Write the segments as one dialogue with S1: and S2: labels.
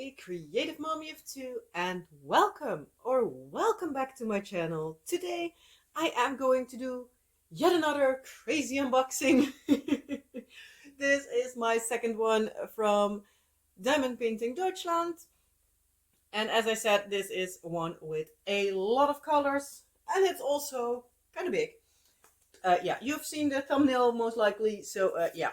S1: Hey, creative mommy of two, and welcome back to my channel. Today I am going to do yet another crazy unboxing. This is my second one from Diamond Painting Deutschland, and as I said, this is one with a lot of colors, and it's also kind of big. Yeah, you've seen the thumbnail most likely, so yeah.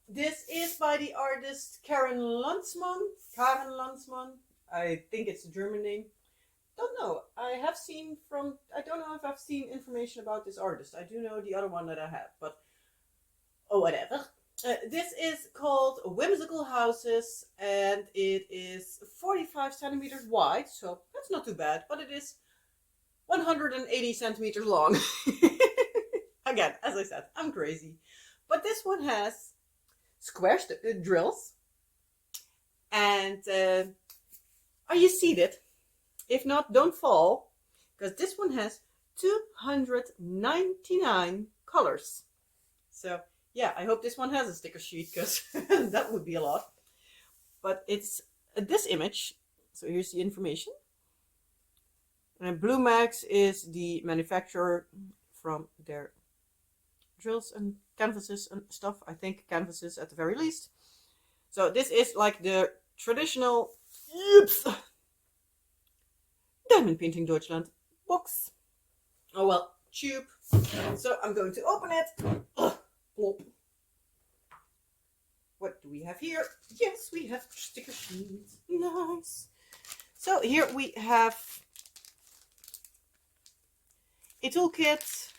S1: This is by the artist Landsmann. Karen Landsmann. I think it's a German name. Don't know. I don't know if I've seen information about this artist. I do know the other one that I have, but oh, whatever. This is called Whimsical Houses, and it is 45 centimeters wide, so that's not too bad, but it is 180 centimeters long. Again, as I said, I'm crazy. But this one has square drills, and are you seated? If not, don't fall, because this one has 299 colors. So yeah, I hope this one has a sticker sheet, because that would be a lot. But it's this image. So here's the information. And Blue Max is the manufacturer from their drills and canvases and stuff. I think canvases at the very least. So this is like the traditional Diamond Painting Deutschland box. Oh well, tube. So I'm going to open it. Plop. What do we have here? Yes, we have sticker sheets. Nice. So here we have a toolkit.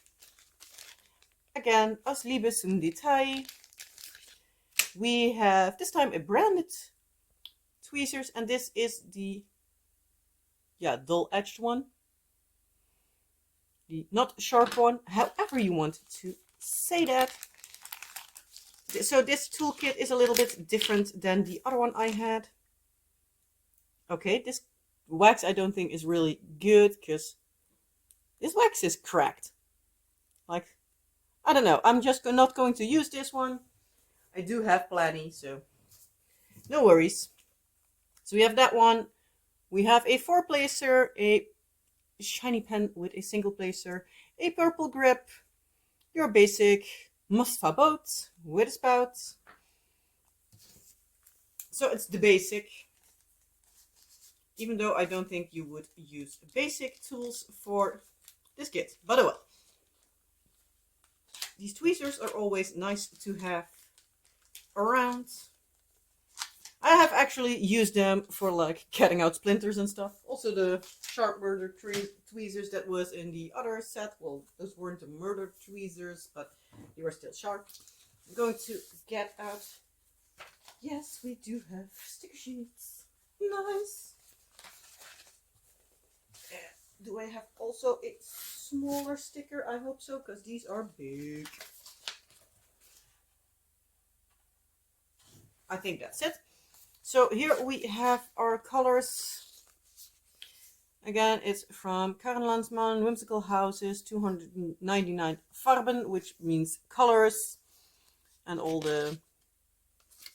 S1: Again, aus Liebe zum Detail. We have this time a branded tweezers, and this is the dull-edged one, the not sharp one, however you want to say that. So this toolkit is a little bit different than the other one I had. Okay, this wax I don't think is really good, because this wax is cracked. Like, I don't know. I'm just not going to use this one. I do have plenty, so no worries. So we have that one. We have a 4-placer, a shiny pen with a single placer, a purple grip, your basic Must-Fa boat with a spout. So it's the basic. Even though I don't think you would use basic tools for this kit, but oh well. These tweezers are always nice to have around. I have actually used them for like cutting out splinters and stuff. Also the sharp murder tweezers that was in the other set. Well, those weren't the murder tweezers, but they were still sharp. I'm going to get out. Yes, we do have sticker sheets. Nice. Do I have also a smaller sticker? I hope so, because these are big. I think that's it. So here we have our colors. Again, it's from Karen Landsmann, Whimsical Houses, 299 Farben, which means colors, and all the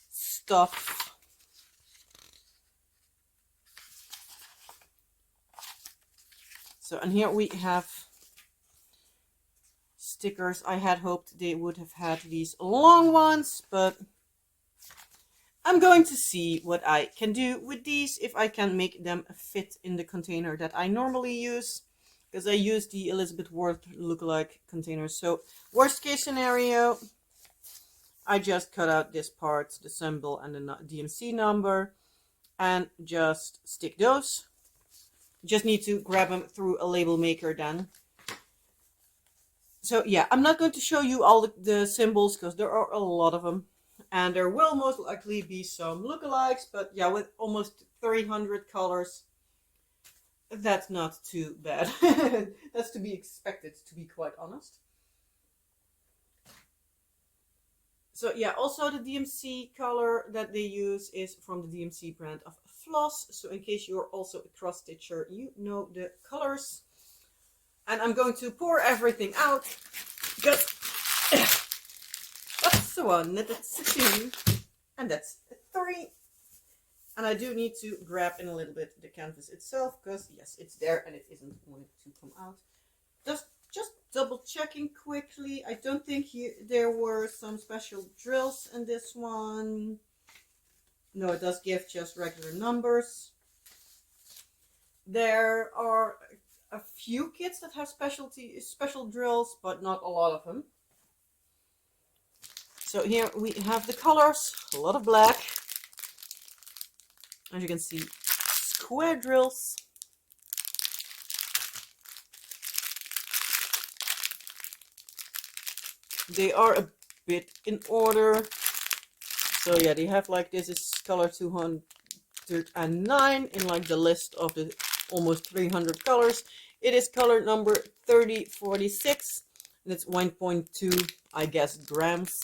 S1: stuff. So, and here we have stickers. I had hoped they would have had these long ones, but I'm going to see what I can do with these, if I can make them fit in the container that I normally use, because I use the Elizabeth Ward lookalike containers. So worst case scenario, I just cut out this part, the symbol and the DMC number, and just stick those. Just need to grab them through a label maker then. So yeah, I'm not going to show you all the symbols, because there are a lot of them. And there will most likely be some lookalikes, but yeah, with almost 300 colors, that's not too bad. That's to be expected, to be quite honest. So yeah, also the DMC color that they use is from the DMC brand of floss. So in case you're also a cross stitcher, you know the colors. And I'm going to pour everything out, because that's the one, that's a 2, and that's a 3. And I do need to grab in a little bit the canvas itself, because yes, it's there and it isn't wanting to come out. Just double checking quickly. I don't think there were some special drills in this one. No, it does give just regular numbers. There are a few kits that have special drills, but not a lot of them. So here we have the colors, a lot of black. As you can see, square drills. They are a bit in order. So yeah, they have like, this is color 209 in like the list of the almost 300 colors. It is color number 3046 and it's 1.2, I guess, grams.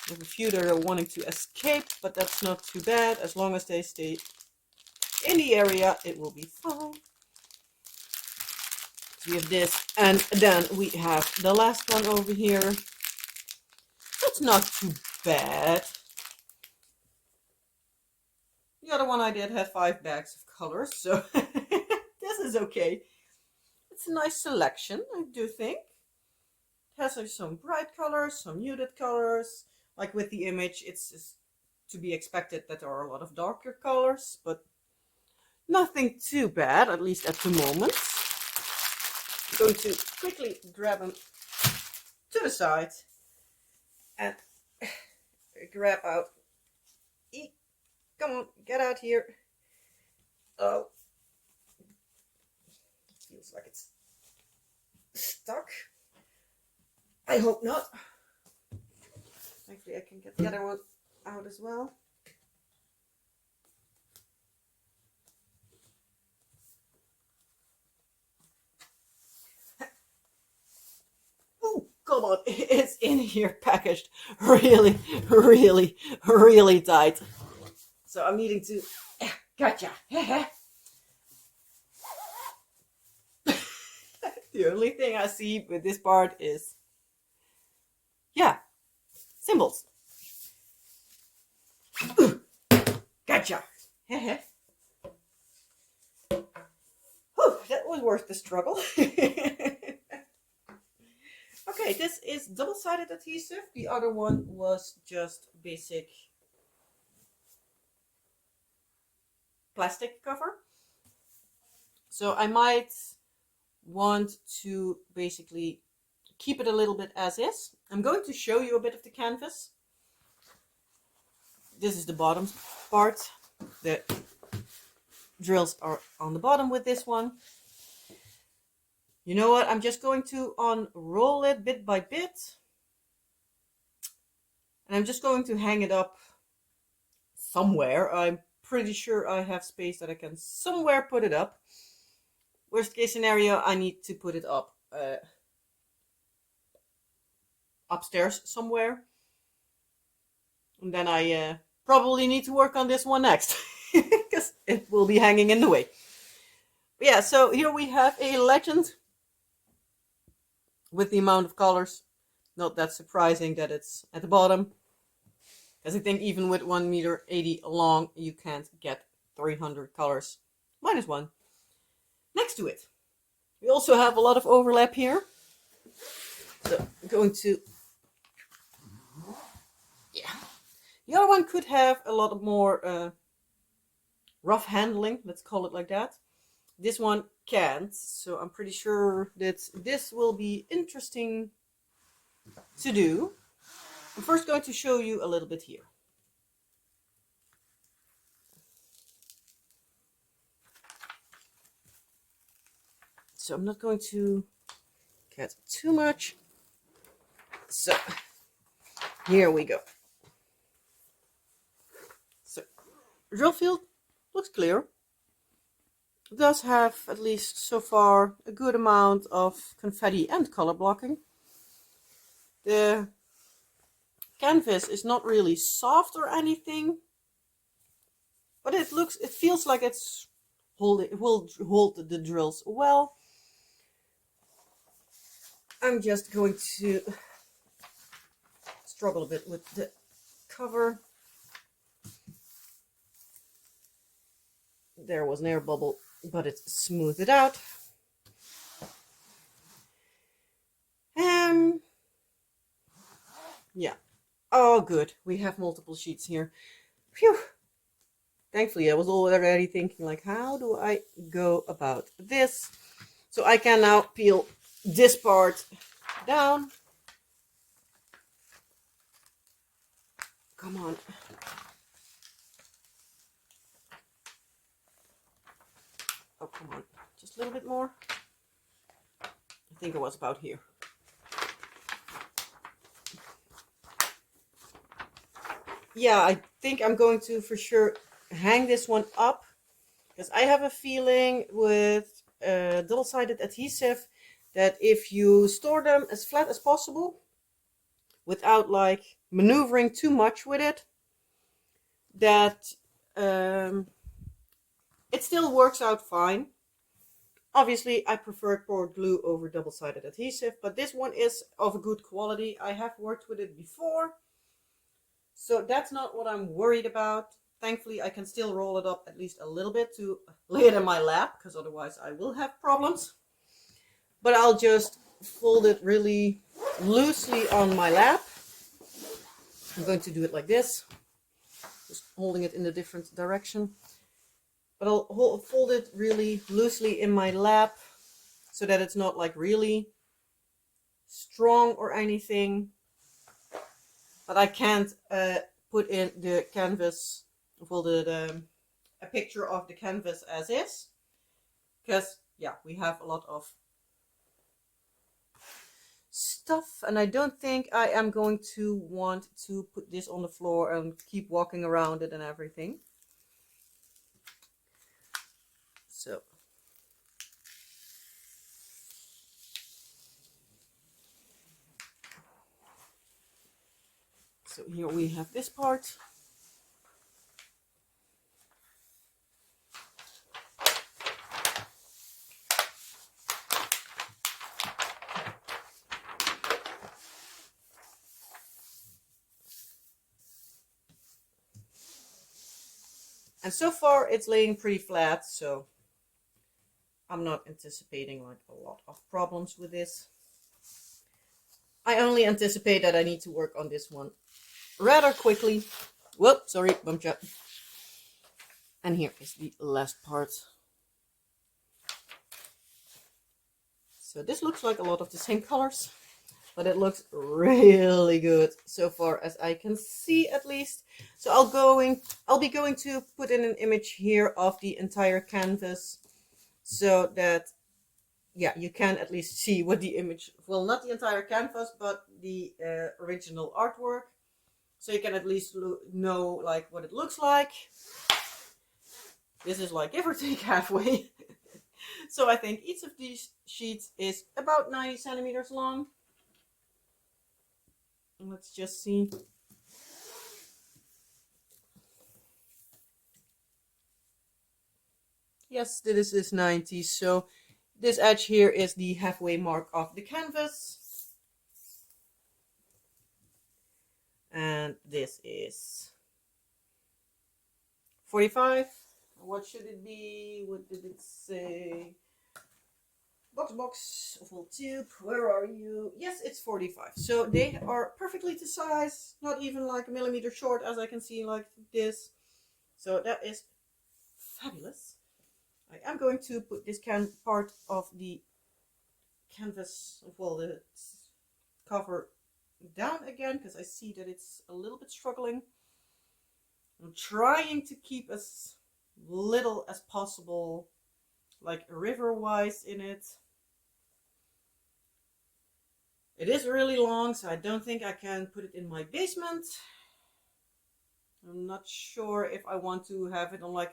S1: There's a few that are wanting to escape, but that's not too bad. As long as they stay in the area, it will be fine. So we have this, and then we have the last one over here. That's not too bad. The other one I did had 5 bags of colors, so this is okay. It's a nice selection, I do think. It has like some bright colors, some muted colors. Like with the image, it's to be expected that there are a lot of darker colors, but nothing too bad, at least at the moment. I'm going to quickly grab them to the side and grab out. Come on, get out here. Oh, it feels like it's stuck. I hope not. Hopefully I can get the other one out as well. Oh, come on. It's in here packaged really, really, really tight. So I'm needing to... Gotcha. The only thing I see with this part is... yeah. Symbols. Gotcha. Whew, that was worth the struggle. Okay, this is double-sided adhesive. The other one was just basic plastic cover. So I might want to basically keep it a little bit as is. I'm going to show you a bit of the canvas. This is the bottom part. The drills are on the bottom with this one. You know what? I'm just going to unroll it bit by bit. And I'm just going to hang it up somewhere. I'm pretty sure I have space that I can somewhere put it up. Worst case scenario, I need to put it up upstairs somewhere. And then I probably need to work on this one next. Because it will be hanging in the way. But yeah, so here we have a legend. With the amount of colors. Not that surprising that it's at the bottom. Because I think even with 1.80 meter long, you can't get 300 colors. Minus 1. Next to it. We also have a lot of overlap here. So I'm going to... yeah. The other one could have a lot of more rough handling. Let's call it like that. This one can't. So I'm pretty sure that this will be interesting to do. I'm first going to show you a little bit here. So I'm not going to get too much. So here we go. So drill field looks clear. It does have, at least so far, a good amount of confetti and color blocking. The canvas is not really soft or anything, but it feels like it will hold the drills well. I'm just going to struggle a bit with the cover. there was an air bubble, but it smoothed it out. Yeah. Oh, good. We have multiple sheets here. Phew. Thankfully, I was already thinking, like, how do I go about this? So I can now peel this part down. Come on. Oh, come on. Just a little bit more. I think it was about here. Yeah, I think I'm going to for sure hang this one up, because I have a feeling with double-sided adhesive that if you store them as flat as possible without like maneuvering too much with it, that it still works out fine. Obviously, I prefer poured glue over double-sided adhesive, but this one is of a good quality. I have worked with it before, so that's not what I'm worried about. Thankfully, I can still roll it up at least a little bit to lay it in my lap, because otherwise I will have problems. But I'll just fold it really loosely on my lap. I'm going to do it like this, just holding it in a different direction. But I'll fold it really loosely in my lap so that it's not like really strong or anything. But I can't put in the canvas, folded a picture of the canvas as is, because yeah, we have a lot of stuff, and I don't think I am going to want to put this on the floor and keep walking around it and everything. So here we have this part. And so far it's laying pretty flat, so I'm not anticipating like a lot of problems with this. I only anticipate that I need to work on this one rather quickly. Whoop, sorry, bumped up. And here is the last part. So this looks like a lot of the same colors, but it looks really good so far as I can see, at least. So I'll be going to put in an image here of the entire canvas, so that yeah, you can at least see what the image, well, not the entire canvas, but the original artwork, so you can at least know like what it looks like. This is like give or take halfway. So I think each of these sheets is about 90 centimeters long. Let's just see. Yes, this is 90. So this edge here is the halfway mark of the canvas. And this is 45. What should it be? What did it say? Box, full tube, where are you? Yes, it's 45. So they are perfectly to size, not even like a millimeter short, as I can see like this. So that is fabulous. I am going to put this part of the canvas, well, the cover down again, because I see that it's a little bit struggling. I'm trying to keep as little as possible, like river-wise, in it. It is really long, so I don't think I can put it in my basement. I'm not sure if I want to have it on like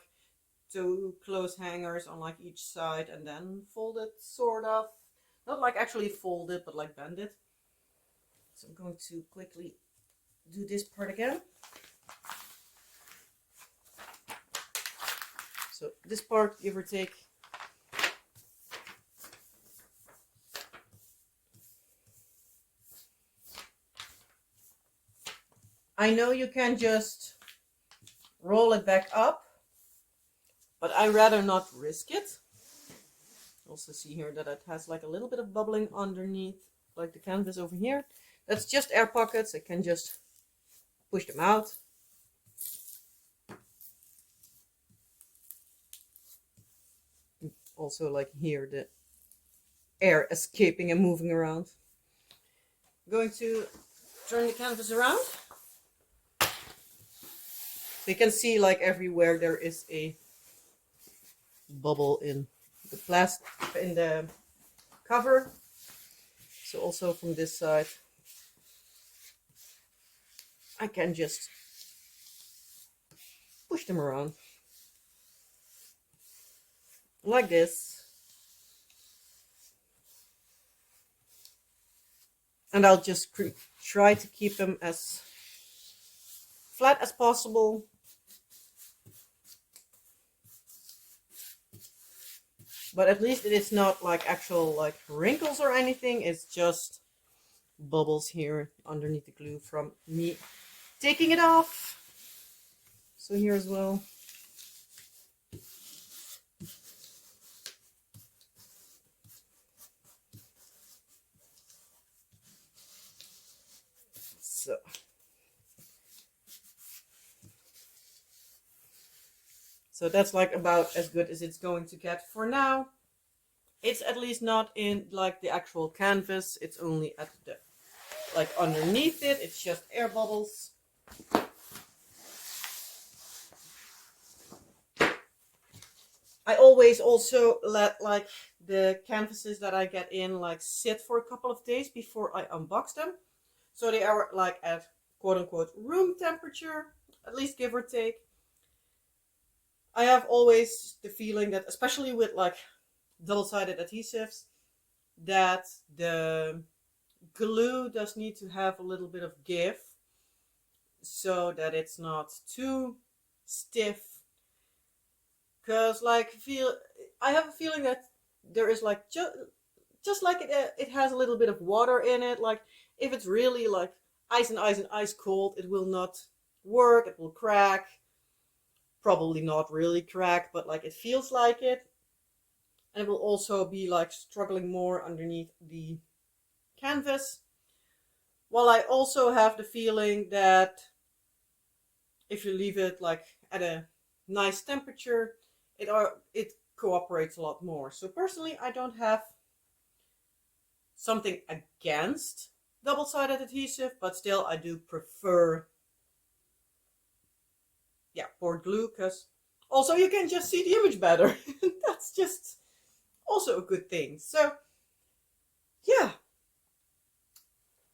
S1: 2 clothes hangers on like each side and then fold it, sort of. Not like actually fold it, but like bend it. So I'm going to quickly do this part again. So this part, give or take, I know you can just roll it back up, but I rather not risk it. Also see here that it has like a little bit of bubbling underneath, like the canvas over here. That's just air pockets. I can just push them out. Also like here, the air escaping and moving around. I'm going to turn the canvas around. So you can see like everywhere there is a bubble in the plastic, in the cover. So also from this side, I can just push them around like this. And I'll just try to keep them as flat as possible. But at least it is not like actual like wrinkles or anything. It's just bubbles here underneath the glue from me taking it off. So here as well. So that's like about as good as it's going to get for now. It's at least not in like the actual canvas. It's only at the, like underneath it. It's just air bubbles. I always also let like the canvases that I get in like sit for a couple of days before I unbox them. So they are like at quote unquote room temperature, at least give or take. I have always the feeling that, especially with like double-sided adhesives, that the glue does need to have a little bit of give so that it's not too stiff. Because like I have a feeling that there is like just like it has a little bit of water in it. Like if it's really like ice and ice and ice cold, it will not work. It will crack. Probably not really crack, but like it feels like it. And it will also be like struggling more underneath the canvas. While I also have the feeling that if you leave it like at a nice temperature, it cooperates a lot more. So personally, I don't have something against double-sided adhesive, but still I do prefer poured glue, because also you can just see the image better. That's just also a good thing. So yeah,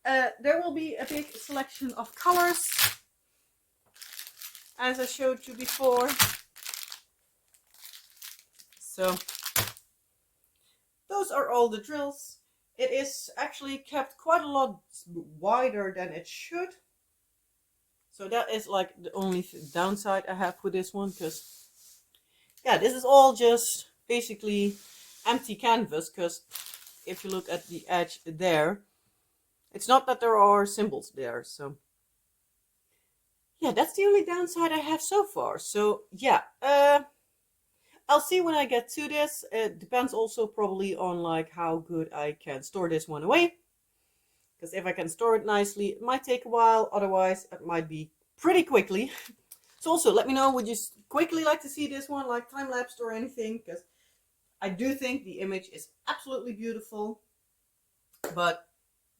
S1: there will be a big selection of colors, as I showed you before. So those are all the drills. It is actually kept quite a lot wider than it should. So that is like the only downside I have with this one, because yeah, this is all just basically empty canvas, because if you look at the edge there, it's not that there are symbols there. So yeah, that's the only downside I have so far. So yeah, I'll see when I get to this. It depends also probably on like how good I can store this one away. Because if I can store it nicely, it might take a while. Otherwise, it might be pretty quickly. So also, let me know, would you quickly like to see this one, like time-lapsed or anything? Because I do think the image is absolutely beautiful. But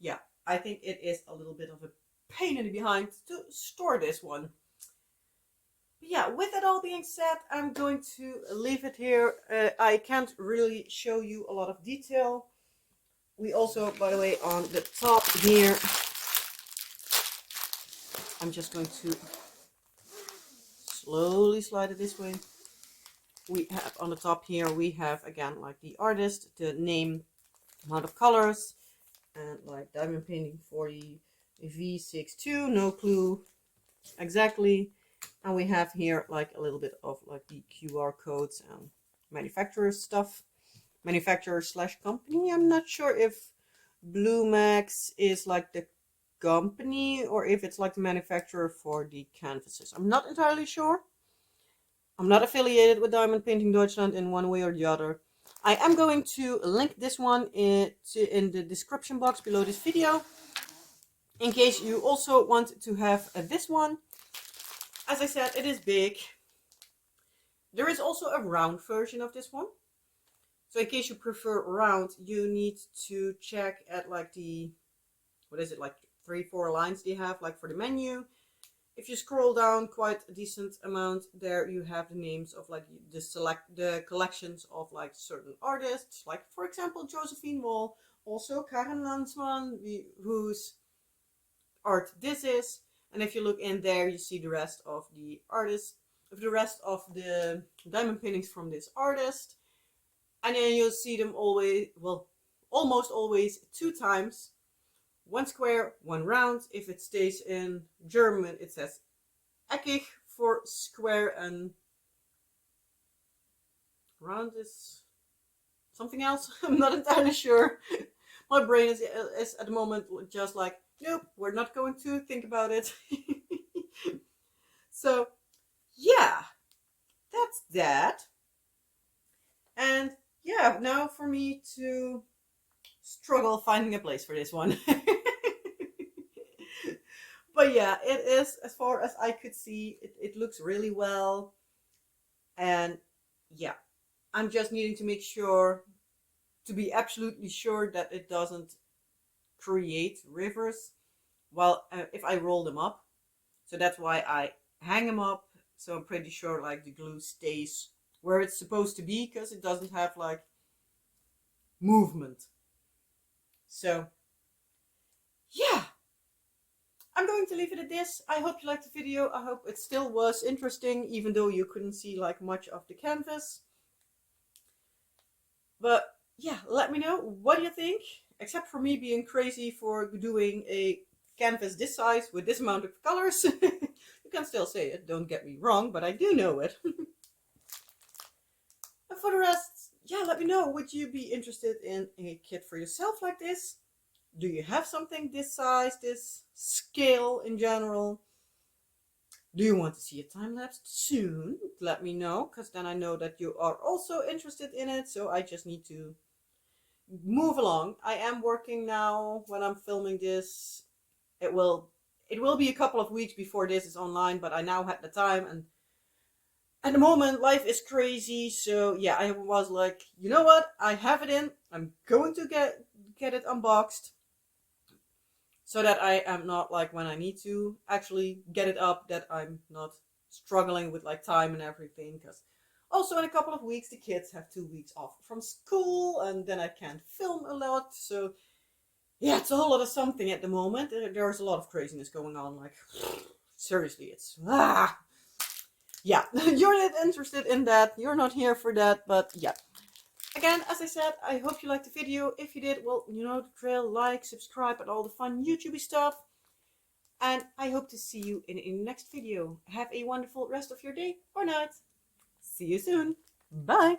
S1: yeah, I think it is a little bit of a pain in the behind to store this one. But yeah, with that all being said, I'm going to leave it here. I can't really show you a lot of detail. We also, by the way, on the top here, I'm just going to slowly slide it this way. We have on the top here, we have again like the artist, the name, amount of colors, and like diamond painting 40 V62, no clue exactly. And we have here like a little bit of like the QR codes and manufacturer stuff. Manufacturer / company. I'm not sure if Bluemax is like the company or if it's like the manufacturer for the canvases. I'm not entirely sure. I'm not affiliated with Diamond Painting Deutschland in one way or the other. I am going to link this one in the description box below this video, in case you also want to have this one. As I said, it is big. There is also a round version of this one. So in case you prefer round, you need to check at like the, what is it, like 3-4 lines they have like for the menu. If you scroll down quite a decent amount, there you have the names of like the collections of like certain artists, like for example Josephine Wall, also Karen Landsmann, whose art this is. And if you look in there, you see the rest of the artists, the rest of the diamond paintings from this artist. And then you'll see them always, well, almost always 2 times. 1 square, 1 round. If it stays in German, it says eckig for square, and round is something else. I'm not entirely sure. My brain is at the moment just like, nope, we're not going to think about it. So, yeah, that's that. And yeah, now for me to struggle finding a place for this one. But yeah, it is, as far as I could see, it looks really well. And yeah, I'm just needing to make sure, to be absolutely sure that it doesn't create rivers if I roll them up. So that's why I hang them up. So I'm pretty sure like the glue stays where it's supposed to be, because it doesn't have like movement. So yeah, I'm going to leave it at this. I hope you liked the video. I hope it still was interesting, even though you couldn't see like much of the canvas. But yeah, let me know, what do you think? Except for me being crazy for doing a canvas this size with this amount of colors. You can still say it, don't get me wrong, but I do know it. And for the rest, yeah, let me know, would you be interested in a kit for yourself like this? Do you have something this size, this scale in general? Do you want to see a time-lapse soon? Let me know, because then I know that you are also interested in it. So I just need to move along. I am working now when I'm filming this. It will be a couple of weeks before this is online, but I now had the time, and at the moment life is crazy. So yeah, I was like, you know what? I have it in. I'm going to get it unboxed, so that I am not like, when I need to actually get it up, that I'm not struggling with like time and everything. Because also in a couple of weeks the kids have 2 weeks off from school, and then I can't film a lot. So yeah, it's a whole lot of something at the moment. There's a lot of craziness going on. Like seriously, it's yeah. You're not interested in that. You're not here for that. But yeah. Again, as I said, I hope you liked the video. If you did, well, you know the drill. Like, subscribe, and all the fun YouTubey stuff. And I hope to see you in the next video. Have a wonderful rest of your day or night. See you soon. Bye.